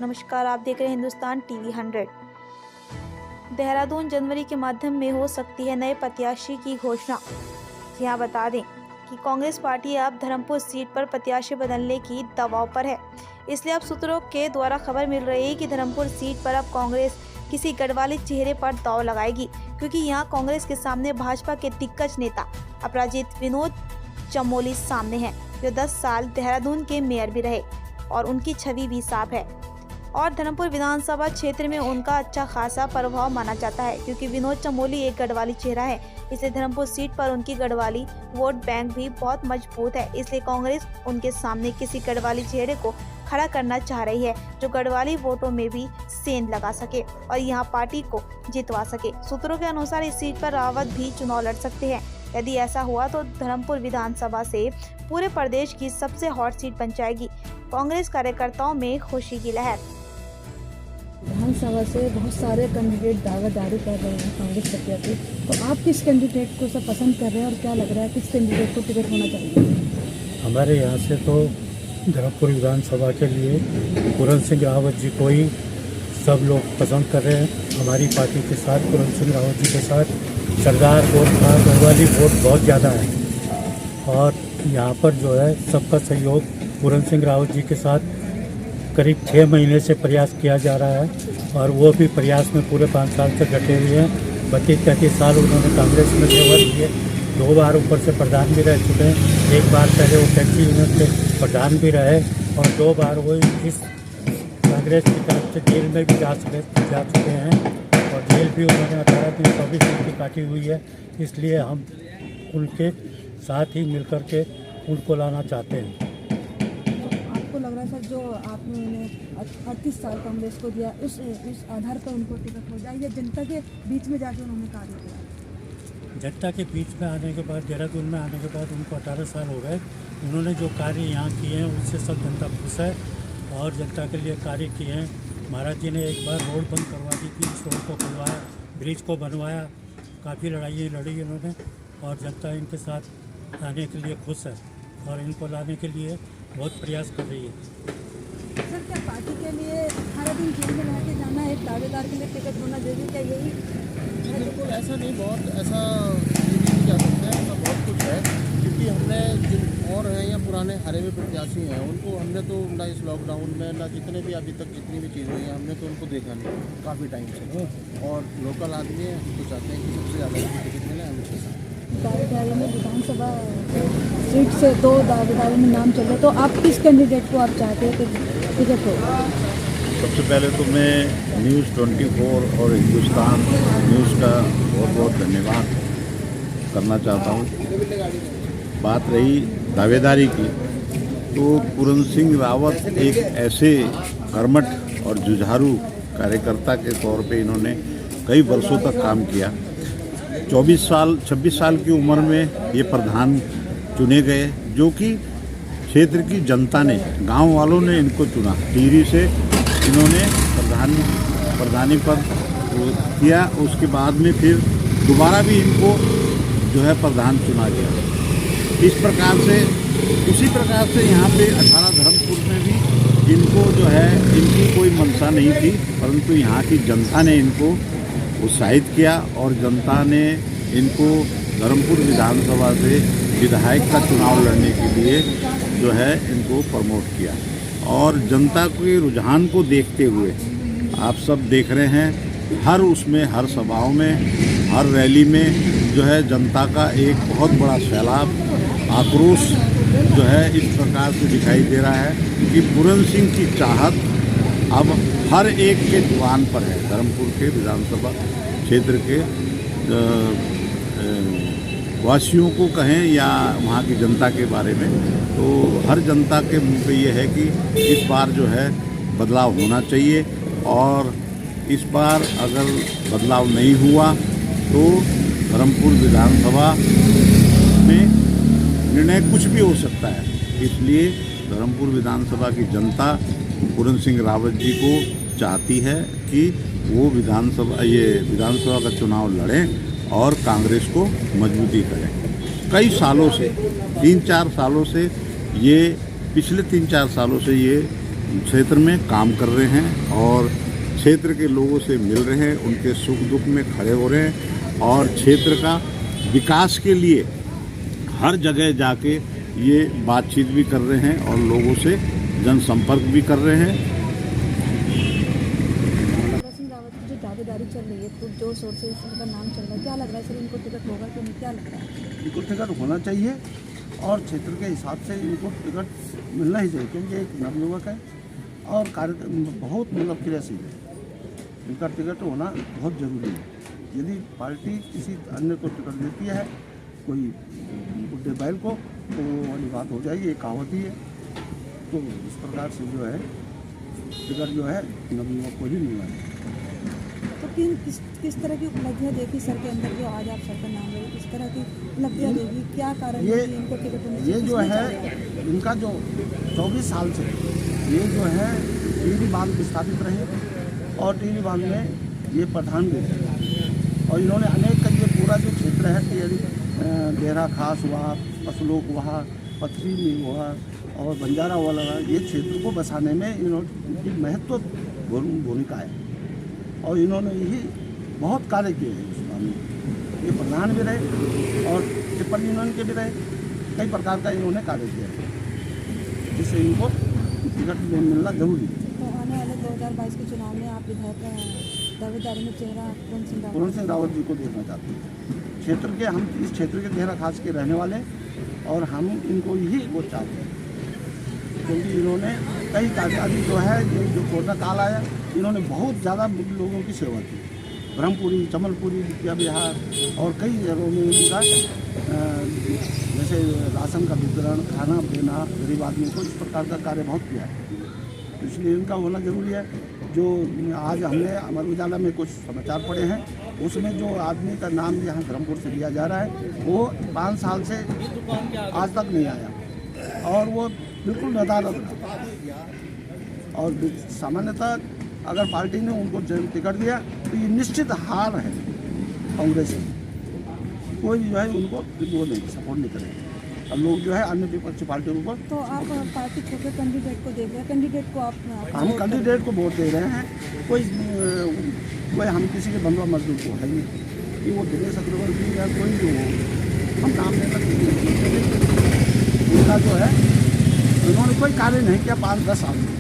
नमस्कार, आप देख रहे हैं हिंदुस्तान टीवी 100। देहरादून जनवरी के माध्यम में हो सकती है नए प्रत्याशी की घोषणा। यहाँ बता दें कि कांग्रेस पार्टी अब धर्मपुर सीट पर प्रत्याशी बदलने की दबाव पर है। इसलिए अब सूत्रों के द्वारा खबर मिल रही है कि धर्मपुर सीट पर अब कांग्रेस किसी गढ़वाली चेहरे पर दांव लगाएगी, क्योंकि यहाँ कांग्रेस के सामने भाजपा के दिग्गज नेता अपराजित विनोद चमोली सामने हैं, जो 10 साल देहरादून के मेयर भी रहे और उनकी छवि भी साफ है और धर्मपुर विधानसभा क्षेत्र में उनका अच्छा खासा प्रभाव माना जाता है, क्योंकि विनोद चमोली एक गढ़वाली चेहरा है। इसलिए धर्मपुर सीट पर उनकी गढ़वाली वोट बैंक भी बहुत मजबूत है। इसलिए कांग्रेस उनके सामने किसी गढ़वाली चेहरे को खड़ा करना चाह रही है, जो गढ़वाली वोटों में भी सेंध लगा सके और यहाँ पार्टी को जितवा सके। सूत्रों के अनुसार इस सीट पर रावत भी चुनाव लड़ सकते हैं। यदि ऐसा हुआ तो धर्मपुर विधानसभा से पूरे प्रदेश की सबसे हॉट सीट बन जाएगी। कांग्रेस कार्यकर्ताओं में खुशी की लहर। विधानसभा से बहुत सारे कैंडिडेट दावेदारी कर रहे हैं कांग्रेस प्रत्याशी, तो आप किस कैंडिडेट को सब पसंद कर रहे हैं और क्या लग रहा है किस कैंडिडेट को टिकट होना चाहिए? हमारे यहाँ से तो धर्मपुर विधानसभा के लिए पूरन सिंह रावत जी को ही सब लोग पसंद कर रहे हैं। हमारी पार्टी के साथ पूरन सिंह रावत जी के साथ सरदार वोट का गढ़वाली वोट बहुत ज़्यादा है और यहाँ पर जो है सबका सहयोग पूरन सिंह रावत जी के साथ करीब 6 महीने से प्रयास किया जा रहा है और वो भी प्रयास में पूरे 5 साल से डटे हुए हैं। 32-33 साल उन्होंने कांग्रेस में सेवा की है, 2 बार ऊपर से प्रधान भी रह चुके हैं। एक बार पहले वो टैक्सी यूनियन के प्रधान भी रहे और 2 बार वो इस कांग्रेस की तरफ से जेल में भी जा चुके हैं और जेल भी उन्होंने 18 दिन 24 दिन की काटी हुई है। इसलिए हम उनके साथ ही मिलकर के उनको लाना चाहते हैं। आपको लग रहा है सर, जो आपने उन्हें 38 साल कांग्रेस को दिया उस आधार पर उनको टिकट हो जाए या जनता के बीच में जाके उन्होंने कार्य किया? जनता के बीच में आने के बाद, देहरादून में आने के बाद उनको 18 साल हो गए। उन्होंने जो कार्य यहाँ किए हैं उससे सब जनता खुश है और जनता के लिए कार्य किए हैं। महाराज जी ने एक बार रोड बंद करवा दी थी, इस रोड को खुलवाया, ब्रिज को बनवाया, काफ़ी लड़ाइयाँ लड़ी इन्होंने और जनता इनके साथ आने के लिए खुश है और इनको लाने के लिए बहुत प्रयास कर रही है। सर, क्या पार्टी के लिए 18 दिन जेल में रह के जाना एक दावेदार के लिए टिकट होना जरूरी, क्या यही? बिल्कुल ऐसा नहीं, बहुत ऐसा नहीं जा सकता है, ऐसा बहुत कुछ है, क्योंकि हमने जिन और हैं या पुराने हारे हुए प्रत्याशी हैं उनको हमने तो ना इस लॉकडाउन में ना जितने भी अभी तक जितनी भी चीज़ हुई हैं हमने तो उनको देखा नहीं काफ़ी टाइम से। और लोकल आदमी है, हम तो चाहते हैं कि सबसे ज़्यादा टिकट मिले हमें साथ। दावेदारी में विधानसभा सीट से 2 दावेदारी में नाम चल रहे, तो आप किस कैंडिडेट को आप चाहते हैं कि टिकट हो? सबसे पहले तो मैं न्यूज़ 24 और हिंदुस्तान न्यूज़ का बहुत बहुत धन्यवाद करना चाहता हूँ। बात रही दावेदारी की, तो पूरन सिंह रावत एक ऐसे कर्मठ और जुझारू कार्यकर्ता के तौर पे इन्होंने कई वर्षों तक काम किया। 26 साल की उम्र में ये प्रधान चुने गए, जो कि क्षेत्र की जनता ने, गांव वालों ने इनको चुना। टिहरी से इन्होंने प्रधानी पद किया, उसके बाद में फिर दोबारा भी इनको जो है प्रधान चुना गया। इस प्रकार से उसी प्रकार से यहाँ पे 18 धर्मपुर में भी इनको जो है इनकी कोई मंशा नहीं थी, परंतु यहाँ की जनता ने इनको उत्साहित किया और जनता ने इनको धर्मपुर विधानसभा से विधायक का चुनाव लड़ने के लिए जो है इनको प्रमोट किया। और जनता के रुझान को देखते हुए आप सब देख रहे हैं, हर उसमें, हर सभाओं में, हर रैली में जो है जनता का एक बहुत बड़ा सैलाब, आक्रोश जो है इस प्रकार से दिखाई दे रहा है कि पूरन सिंह की चाहत अब हर एक के जुबान पर है। धर्मपुर के विधानसभा क्षेत्र के वासियों को कहें या वहाँ की जनता के बारे में, तो हर जनता के मुंह पे ये है कि इस बार जो है बदलाव होना चाहिए और इस बार अगर बदलाव नहीं हुआ तो धर्मपुर विधानसभा में निर्णय कुछ भी हो सकता है। इसलिए धर्मपुर विधानसभा की जनता पूरन सिंह रावत जी को चाहती है कि वो विधानसभा का चुनाव लड़ें और कांग्रेस को मजबूती करें। कई सालों से, 3-4 सालों से ये, पिछले 3-4 सालों से ये क्षेत्र में काम कर रहे हैं और क्षेत्र के लोगों से मिल रहे हैं, उनके सुख दुख में खड़े हो रहे हैं और क्षेत्र का विकास के लिए हर जगह जाके ये बातचीत भी कर रहे हैं और लोगों से जनसंपर्क भी कर रहे हैं। सिंह रावत की जो दावेदारी चल रही है तो जो सोर्स से उनका नाम चल रहा है, क्या लग रहा है सर इनको टिकट होगा कि नहीं, क्या लग रहा है? इनको टिकट होना चाहिए और क्षेत्र के हिसाब से इनको टिकट मिलना ही चाहिए, क्योंकि एक नवयुवक है और कार्य बहुत मतलब क्रियाशील है। इनका टिकट होना बहुत ज़रूरी है। यदि पार्टी किसी अन्य को टिकट देती है, कोई बुढ़े बैल को, तो वो वाली बात हो जाएगी, एक कहावत ही है। तो इस प्रकार से जो है टिकट जो है नवयुवक को ही मिलना है। तो किस तरह की उपलब्धियाँ देखी सर के अंदर जो आज आप सर का नाम ले, किस तरह की उपलब्धियाँ देखी, क्या कारण है कि इनको टिकट होनी चाहिए? ये जो है इनका जो 24 साल से ये जो है टीवी बांध स्थापित रहे और टीवी बांध में ये प्रधान भी थे और इन्होंने अनेक का ये पूरा जो क्षेत्र है देहरा खास हुआ, असलोक हुआ, पथरी हुआ और बंजारा वाला, ये क्षेत्र को बसाने में इन्होंने महत्वपूर्ण भूमिका है और इन्होंने यही बहुत कार्य किए हैं। इस बारे में ये प्रधान भी रहे और टिप्पणी यूनियन के भी रहे, कई प्रकार का इन्होंने कार्य किया है, जिससे इनको टिकट मिलना जरूरी है। तो आने वाले 2022 के चुनाव में आप विधायक दावेदारी में चेहरा पूर्ण सिंह रावत जी को देखना चाहते हैं। क्षेत्र के हम इस क्षेत्र के देहरा खास के रहने वाले और हम इनको यही वोट चाहते हैं, क्योंकि इन्होंने कई कार्य जो है ये जो कोरोना काल आया, इन्होंने बहुत ज़्यादा लोगों की सेवा की। ब्रह्मपुरी, चमलपुरी, विद्या विहार और कई जगहों में इनका जैसे राशन का वितरण, खाना देना गरीब आदमी को, इस प्रकार का कार्य बहुत किया है। तो इसलिए इनका होना जरूरी है। जो आज हमने अमर उजाला में कुछ समाचार पढ़े हैं, उसमें जो आदमी का नाम यहाँ धर्मपुर से लिया जा रहा है, वो 5 साल से आज तक नहीं आया और वो बिल्कुल नदारत था। और सामान्यतः अगर पार्टी ने उनको टिकट दिया तो ये निश्चित हार है कांग्रेस की। कोई जो है उनको वो नहीं सपोर्ट नहीं करेगा और लोग जो है अन्य विपक्षी पार्टियों को। तो आप पार्टी छोटे कैंडिडेट को देख रहे हैं, कैंडिडेट को आप हम कैंडिडेट को वोट दे रहे हैं। कोई हम किसी के बंधुआ मजदूर को है नहीं कि वो दिनेश अग्रवाल या कोई भी हो, हम नाम लेकर उनका जो है उन्होंने कोई कार्य नहीं किया 5-10 साल में।